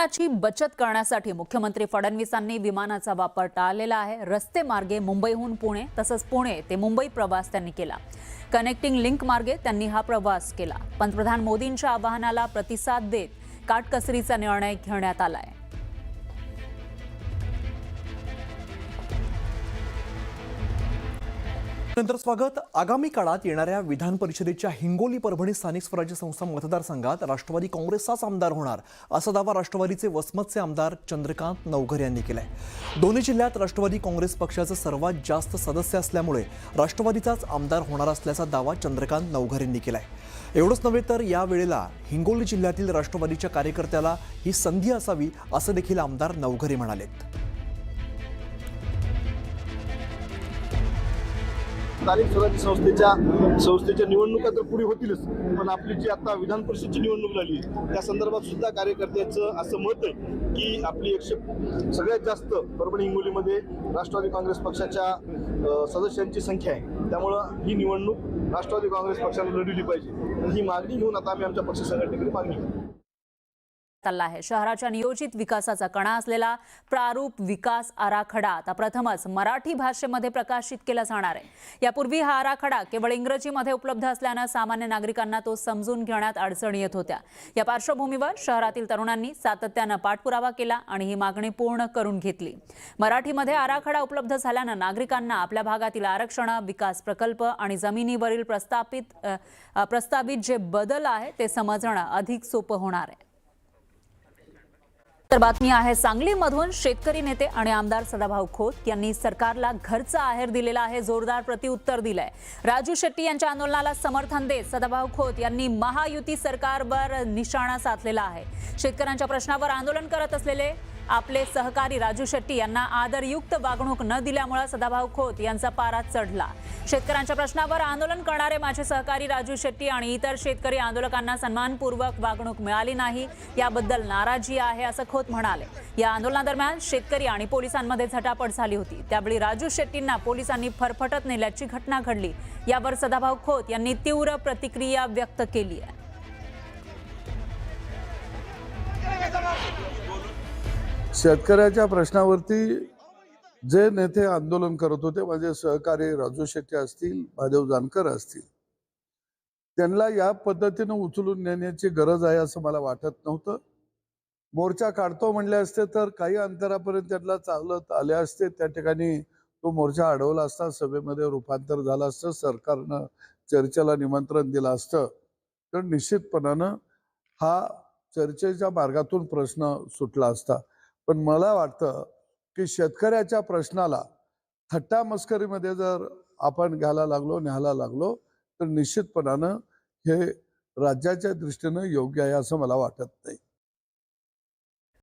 इंधनाची बचत करण्यासाठी मुख्यमंत्री फडणवीसांनी विमानाचा वापर टाळलेला आहे। रस्ते मार्गे मुंबईहून पुणे तसंच पुणे ते मुंबई प्रवास त्यांनी केला। कनेक्टिंग लिंक मार्गे त्यांनी हा प्रवास केला। पंतप्रधान मोदींच्या आवाहनाला प्रतिसाद देत काटकसरीचा निर्णय घेण्यात आलाय। नंतर स्वागत। आगामी काळात येणाऱ्या विधान परिषदेच्या हिंगोली परभणी स्थानिक स्वराज्य संस्था मतदारसंघात राष्ट्रवादी काँग्रेसचाच आमदार होणार असा दावा राष्ट्रवादीचे वसमतचे आमदार चंद्रकांत नवघरे यांनी केलाय। दोन्ही जिल्ह्यात राष्ट्रवादी काँग्रेस पक्षाचे सर्वात जास्त सदस्य असल्यामुळे राष्ट्रवादीचाच आमदार होणार असल्याचा दावा चंद्रकांत नवघरेंनी केलाय। एवढंच नव्हे तर या वेळेला हिंगोली जिल्ह्यातील राष्ट्रवादीच्या कार्यकर्त्याला ही संधी असावी असं देखील आमदार नवघरे म्हणालेत। स्थानिक स्वराज्य संस्थेच्या निवडणुका तर पुढे होतीलच, पण आपली जी आता विधान परिषदेची निवडणूक झाली त्या संदर्भात सुद्धा कार्यकर्त्याचं असं मत आहे की आपली सगळ्यात जास्त परभणी हिंगोलीमध्ये राष्ट्रवादी काँग्रेस पक्षाच्या सदस्यांची संख्या आहे। त्यामुळं ही निवडणूक राष्ट्रवादी काँग्रेस पक्षाने लढवली पाहिजे। ही मागणी घेऊन आता आम्ही आमच्या पक्ष संघटनेकडे मागणी करतो। शहराच्या नियोजित विकासाचा कणा असलेला प्रारूप विकास आराखडा आता प्रथमच मराठी भाषेमध्ये प्रकाशित केला जाणार आहे। यापूर्वी हा आराखडा केवळ इंग्रजीमध्ये उपलब्ध असल्याने सामान्य नागरिकांना तो समजून घेण्यात अडचणी येत होत्या। या पार्श्वभूमीवर शहरातील तरुणांनी सातत्याने पाठपुरावा केला आणि ही मागणी पूर्ण करून घेतली। मराठीमध्ये आराखडा उपलब्ध झाल्याने नागरिकांना आपल्या भागातील आरक्षण, विकास प्रकल्प आणि जमिनीवरील प्रस्तावित जे बदल आहे ते समजणं अधिक सोपं होणार आहे। तर बातमी आहे सांगलीमधून। शेतकरी नेते आणि आमदार सदाभाऊ खोत यांनी सरकारला घरचा आहेर दिलेला आहे। जोरदार प्रतिउत्तर दिलंय। राजू शेट्टी यांच्या आंदोलनाला समर्थन देत सदाभाऊ खोत यांनी महायुती सरकारवर निशाणा साधलेला आहे। शेतकऱ्यांच्या प्रश्नावर आंदोलन करत असलेले आपले सहकारी राजू शेट्टी यांना आदरयुक्त वागणूक न दिल्यामुळे सदाभाऊ खोत यांचा पारा चढला। शेतकऱ्यांच्या प्रश्नावर आंदोलन करणारे माझे सहकारी राजू शेट्टी आणि इतर शेतकरी आंदोलकांना सन्मानपूर्वक वागणूक मिळाली नाही याबद्दल नाराजी आहे असं खोत म्हणाले। या आंदोलनादरम्यान शेतकरी आणि पोलिसांमध्ये झटापट झाली होती। त्यावेळी राजू शेट्टींना पोलिसांनी फरफटत नेल्याची घटना घडली। यावर सदाभाऊ खोत यांनी तीव्र प्रतिक्रिया व्यक्त केली आहे। शेतकऱ्याच्या प्रश्नावरती जे नेते आंदोलन करत होते, माझे सहकारी राजू शेट्टी असतील, महादेव जानकर असतील, त्यांना या पद्धतीने उचलून नेण्याची गरज आहे असं मला वाटत नव्हतं। मोर्चा काढतो म्हणले असते तर काही अंतरापर्यंत त्यांना चालत आले असते। त्या ठिकाणी तो मोर्चा अडवला असता, सभेमध्ये रूपांतर झालं असतं, सरकारनं चर्चेला निमंत्रण दिलं असतं तर निश्चितपणानं हा चर्चेच्या मार्गातून प्रश्न सुटला असता। पण मला वाटतं की शेतकऱ्याच्या प्रश्नाला थट्टा मस्करीमध्ये जर आपण न्यायला लागलो तर निश्चितपणानं हे राज्याच्या दृष्टीनं योग्य आहे असं मला वाटत नाही।